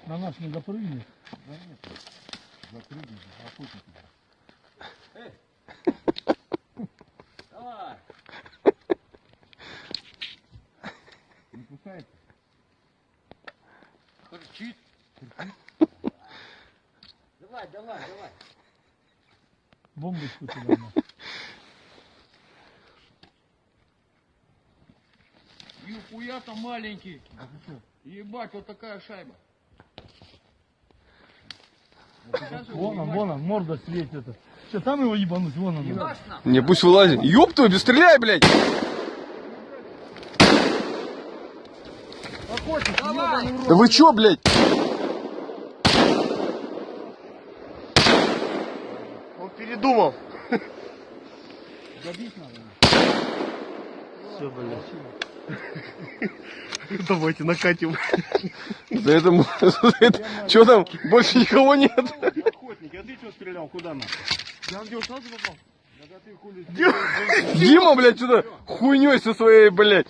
На нас не допрыгнет. Да нет, запрыгнет, охотник. Давай. Не кусается? Кричит. Давай, давай, давай. Бомбочку туда на. Нихуя там маленький. Ебать, вот такая шайба. Вон он, морда светит. Что, там его ебануть? Вон он. Ебашь нам. Не, пусть вылазит. Ёб твою, стреляй, блядь! Охотник, Давай. ебаный в рот. Да вы чё, блядь? Он передумал. Добить надо. Все, блядь. Давайте накатим. За это... Чё там? Больше никого нет? Охотник, а ты что стрелял? Куда нам? Я где сразу попал? Да ты хули. Дима, блядь, сюда хуйнёй со своей, блядь.